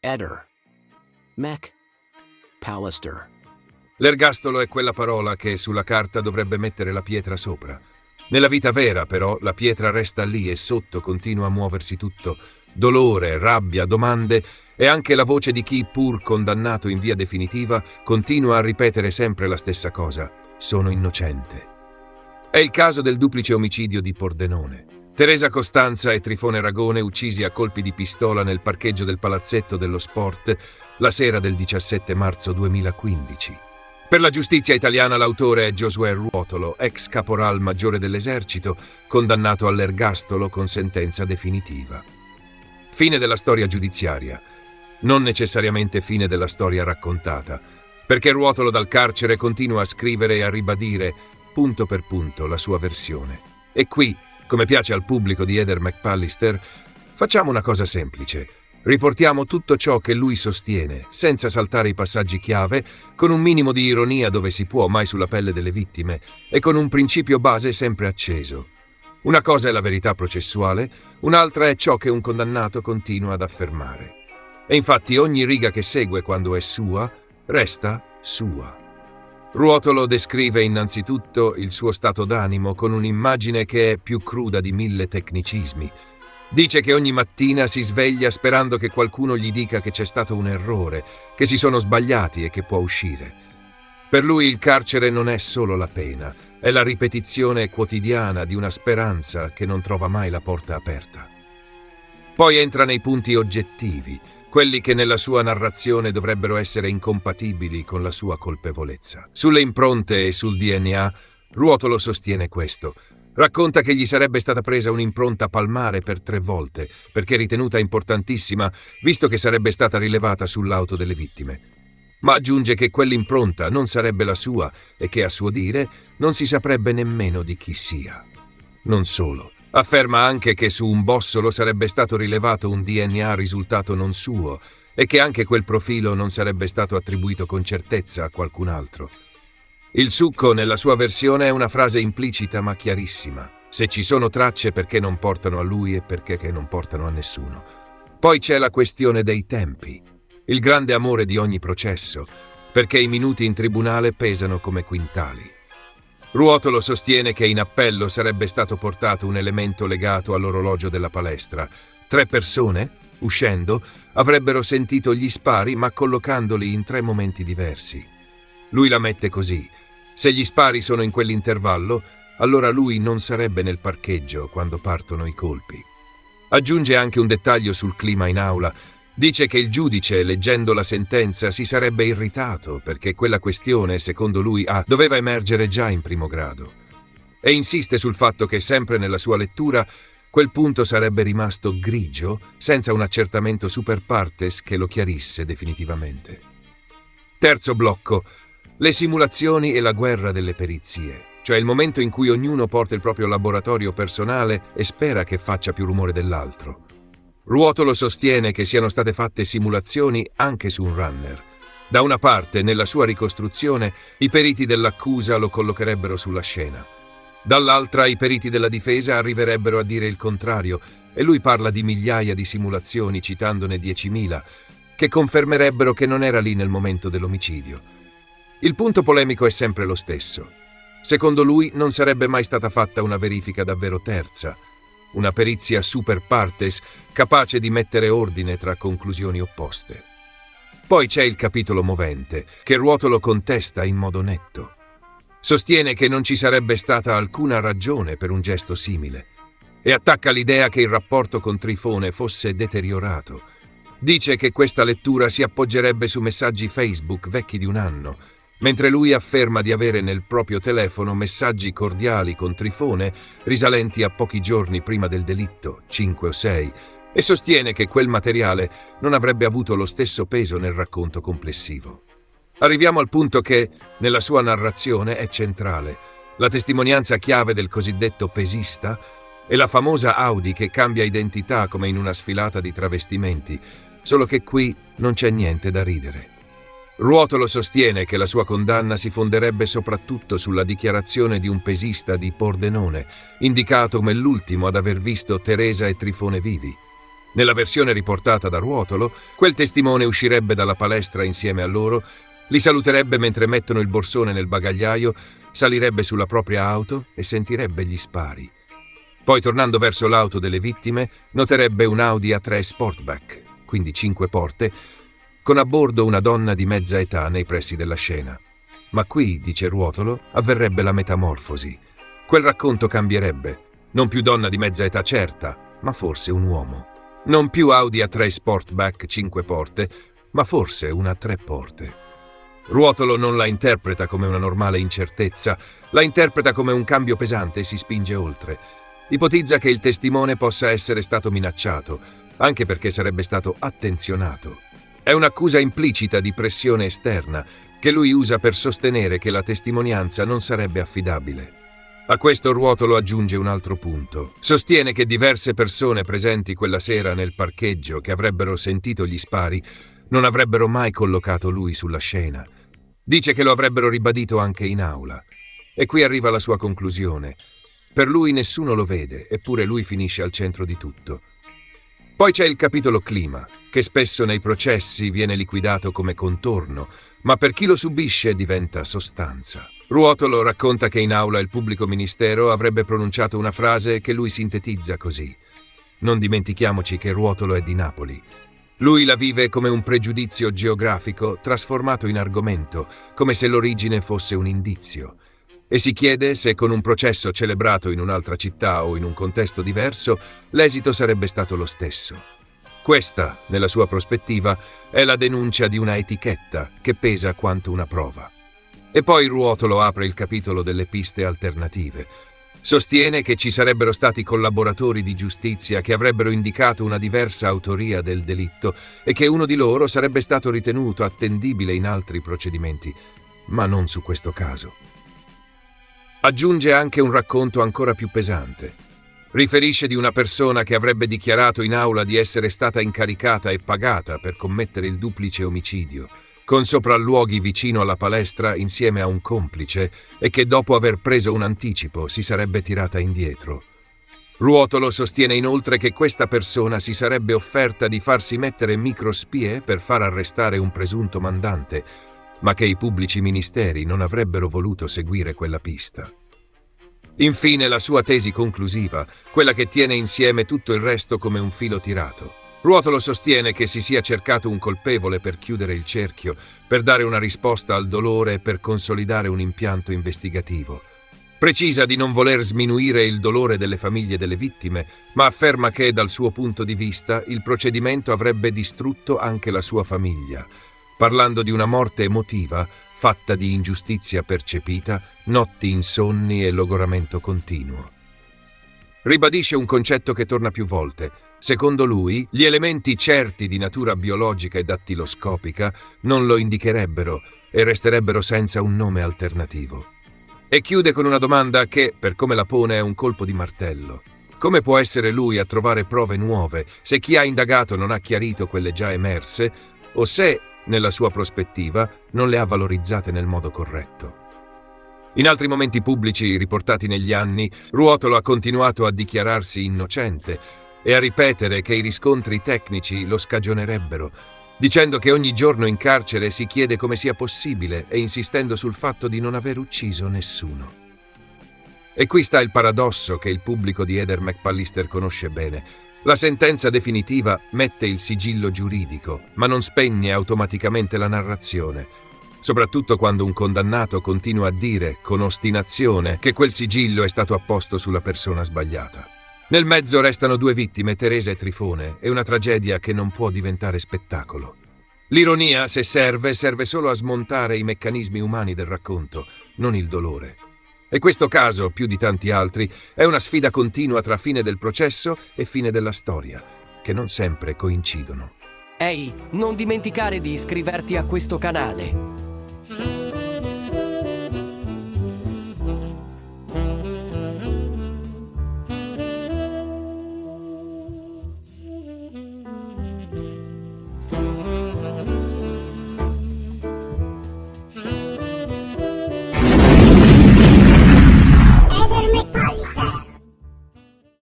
Eder. Mech. Pallister. L'ergastolo è quella parola che sulla carta dovrebbe mettere la pietra sopra. Nella vita vera, però, la pietra resta lì e sotto continua a muoversi tutto. Dolore, rabbia, domande e anche la voce di chi, pur condannato in via definitiva, continua a ripetere sempre la stessa cosa. Sono innocente. È il caso del duplice omicidio di Pordenone. Teresa Costanza e Trifone Ragone uccisi a colpi di pistola nel parcheggio del Palazzetto dello Sport la sera del 17 marzo 2015. Per la giustizia italiana l'autore è Giosuè Ruotolo, ex caporal maggiore dell'esercito, condannato all'ergastolo con sentenza definitiva. Fine della storia giudiziaria. Non necessariamente fine della storia raccontata, perché Ruotolo dal carcere continua a scrivere e a ribadire, punto per punto, la sua versione. E qui, come piace al pubblico di Eder McPallister, facciamo una cosa semplice. Riportiamo tutto ciò che lui sostiene, senza saltare i passaggi chiave, con un minimo di ironia dove si può, mai sulla pelle delle vittime, e con un principio base sempre acceso. Una cosa è la verità processuale, un'altra è ciò che un condannato continua ad affermare. E infatti ogni riga che segue quando è sua, resta sua. Ruotolo descrive innanzitutto il suo stato d'animo con un'immagine che è più cruda di 1000 tecnicismi. Dice che ogni mattina si sveglia sperando che qualcuno gli dica che c'è stato un errore, che si sono sbagliati e che può uscire. Per lui il carcere non è solo la pena, è la ripetizione quotidiana di una speranza che non trova mai la porta aperta. Poi entra nei punti oggettivi, quelli che nella sua narrazione dovrebbero essere incompatibili con la sua colpevolezza. Sulle impronte e sul DNA, Ruotolo sostiene questo. Racconta che gli sarebbe stata presa un'impronta palmare per 3 volte, perché ritenuta importantissima, visto che sarebbe stata rilevata sull'auto delle vittime. Ma aggiunge che quell'impronta non sarebbe la sua e che, a suo dire, non si saprebbe nemmeno di chi sia. Non solo. Afferma anche che su un bossolo sarebbe stato rilevato un DNA risultato non suo e che anche quel profilo non sarebbe stato attribuito con certezza a qualcun altro. Il succo nella sua versione è una frase implicita ma chiarissima. Se ci sono tracce, perché non portano a lui e perché che non portano a nessuno. Poi c'è la questione dei tempi, il grande amore di ogni processo, perché i minuti in tribunale pesano come quintali. Ruotolo sostiene che in appello sarebbe stato portato un elemento legato all'orologio della palestra. 3 persone, uscendo, avrebbero sentito gli spari ma collocandoli in 3 momenti diversi. Lui la mette così. Se gli spari sono in quell'intervallo, allora lui non sarebbe nel parcheggio quando partono i colpi. Aggiunge anche un dettaglio sul clima in aula. Dice che il giudice, leggendo la sentenza, si sarebbe irritato perché quella questione, secondo lui, doveva emergere già in primo grado. E insiste sul fatto che sempre nella sua lettura quel punto sarebbe rimasto grigio, senza un accertamento super partes che lo chiarisse definitivamente. Terzo blocco. Le simulazioni e la guerra delle perizie, cioè il momento in cui ognuno porta il proprio laboratorio personale e spera che faccia più rumore dell'altro. Ruotolo sostiene che siano state fatte simulazioni anche su un runner. Da una parte, nella sua ricostruzione, i periti dell'accusa lo collocherebbero sulla scena. Dall'altra, i periti della difesa arriverebbero a dire il contrario, e lui parla di migliaia di simulazioni, citandone 10.000, che confermerebbero che non era lì nel momento dell'omicidio. Il punto polemico è sempre lo stesso. Secondo lui non sarebbe mai stata fatta una verifica davvero terza, una perizia super partes capace di mettere ordine tra conclusioni opposte. Poi c'è il capitolo movente, che Ruotolo contesta in modo netto. Sostiene che non ci sarebbe stata alcuna ragione per un gesto simile e attacca l'idea che il rapporto con Trifone fosse deteriorato. Dice che questa lettura si appoggerebbe su messaggi Facebook vecchi di 1 anno, mentre lui afferma di avere nel proprio telefono messaggi cordiali con Trifone risalenti a pochi giorni prima del delitto, 5 o 6, e sostiene che quel materiale non avrebbe avuto lo stesso peso nel racconto complessivo. Arriviamo al punto che, nella sua narrazione, è centrale, la testimonianza chiave del cosiddetto pesista e la famosa Audi che cambia identità come in una sfilata di travestimenti, solo che qui non c'è niente da ridere. Ruotolo sostiene che la sua condanna si fonderebbe soprattutto sulla dichiarazione di un pesista di Pordenone, indicato come l'ultimo ad aver visto Teresa e Trifone vivi. Nella versione riportata da Ruotolo, quel testimone uscirebbe dalla palestra insieme a loro, li saluterebbe mentre mettono il borsone nel bagagliaio, salirebbe sulla propria auto e sentirebbe gli spari. Poi, tornando verso l'auto delle vittime, noterebbe un Audi A3 Sportback, quindi 5 porte, con a bordo una donna di mezza età nei pressi della scena. Ma qui, dice Ruotolo, avverrebbe la metamorfosi. Quel racconto cambierebbe. Non più donna di mezza età certa, ma forse un uomo. Non più Audi A3 Sportback 5 porte, ma forse una 3 porte. Ruotolo non la interpreta come una normale incertezza, la interpreta come un cambio pesante e si spinge oltre. Ipotizza che il testimone possa essere stato minacciato, anche perché sarebbe stato attenzionato. È un'accusa implicita di pressione esterna che lui usa per sostenere che la testimonianza non sarebbe affidabile. A questo Ruotolo aggiunge un altro punto. Sostiene che diverse persone presenti quella sera nel parcheggio che avrebbero sentito gli spari non avrebbero mai collocato lui sulla scena. Dice che lo avrebbero ribadito anche in aula. E qui arriva la sua conclusione. Per lui nessuno lo vede, eppure lui finisce al centro di tutto. Poi c'è il capitolo clima, che spesso nei processi viene liquidato come contorno, ma per chi lo subisce diventa sostanza. Ruotolo racconta che in aula il pubblico ministero avrebbe pronunciato una frase che lui sintetizza così. Non dimentichiamoci che Ruotolo è di Napoli. Lui la vive come un pregiudizio geografico trasformato in argomento, come se l'origine fosse un indizio. E si chiede se con un processo celebrato in un'altra città o in un contesto diverso, l'esito sarebbe stato lo stesso. Questa, nella sua prospettiva, è la denuncia di una etichetta che pesa quanto una prova. E poi Ruotolo apre il capitolo delle piste alternative. Sostiene che ci sarebbero stati collaboratori di giustizia che avrebbero indicato una diversa autoria del delitto e che uno di loro sarebbe stato ritenuto attendibile in altri procedimenti, ma non su questo caso. Aggiunge anche un racconto ancora più pesante. Riferisce di una persona che avrebbe dichiarato in aula di essere stata incaricata e pagata per commettere il duplice omicidio, con sopralluoghi vicino alla palestra insieme a un complice e che dopo aver preso un anticipo si sarebbe tirata indietro. Ruotolo sostiene inoltre che questa persona si sarebbe offerta di farsi mettere microspie per far arrestare un presunto mandante, ma che i pubblici ministeri non avrebbero voluto seguire quella pista. Infine la sua tesi conclusiva, quella che tiene insieme tutto il resto come un filo tirato. Ruotolo sostiene che si sia cercato un colpevole per chiudere il cerchio, per dare una risposta al dolore e per consolidare un impianto investigativo. Precisa di non voler sminuire il dolore delle famiglie delle vittime, ma afferma che, dal suo punto di vista, il procedimento avrebbe distrutto anche la sua famiglia, parlando di una morte emotiva, fatta di ingiustizia percepita, notti insonni e logoramento continuo. Ribadisce un concetto che torna più volte. Secondo lui, gli elementi certi di natura biologica e dattiloscopica non lo indicherebbero e resterebbero senza un nome alternativo. E chiude con una domanda che, per come la pone, è un colpo di martello. Come può essere lui a trovare prove nuove se chi ha indagato non ha chiarito quelle già emerse o se, nella sua prospettiva, non le ha valorizzate nel modo corretto? In altri momenti pubblici riportati negli anni, Ruotolo ha continuato a dichiararsi innocente e a ripetere che i riscontri tecnici lo scagionerebbero, dicendo che ogni giorno in carcere si chiede come sia possibile e insistendo sul fatto di non aver ucciso nessuno. E qui sta il paradosso che il pubblico di Eder McPallister conosce bene. La sentenza definitiva mette il sigillo giuridico, ma non spegne automaticamente la narrazione, soprattutto quando un condannato continua a dire, con ostinazione, che quel sigillo è stato apposto sulla persona sbagliata. Nel mezzo restano 2 vittime, Teresa e Trifone, e una tragedia che non può diventare spettacolo. L'ironia, se serve solo a smontare i meccanismi umani del racconto, non il dolore. E questo caso, più di tanti altri, è una sfida continua tra fine del processo e fine della storia, che non sempre coincidono. Ehi, non dimenticare di iscriverti a questo canale.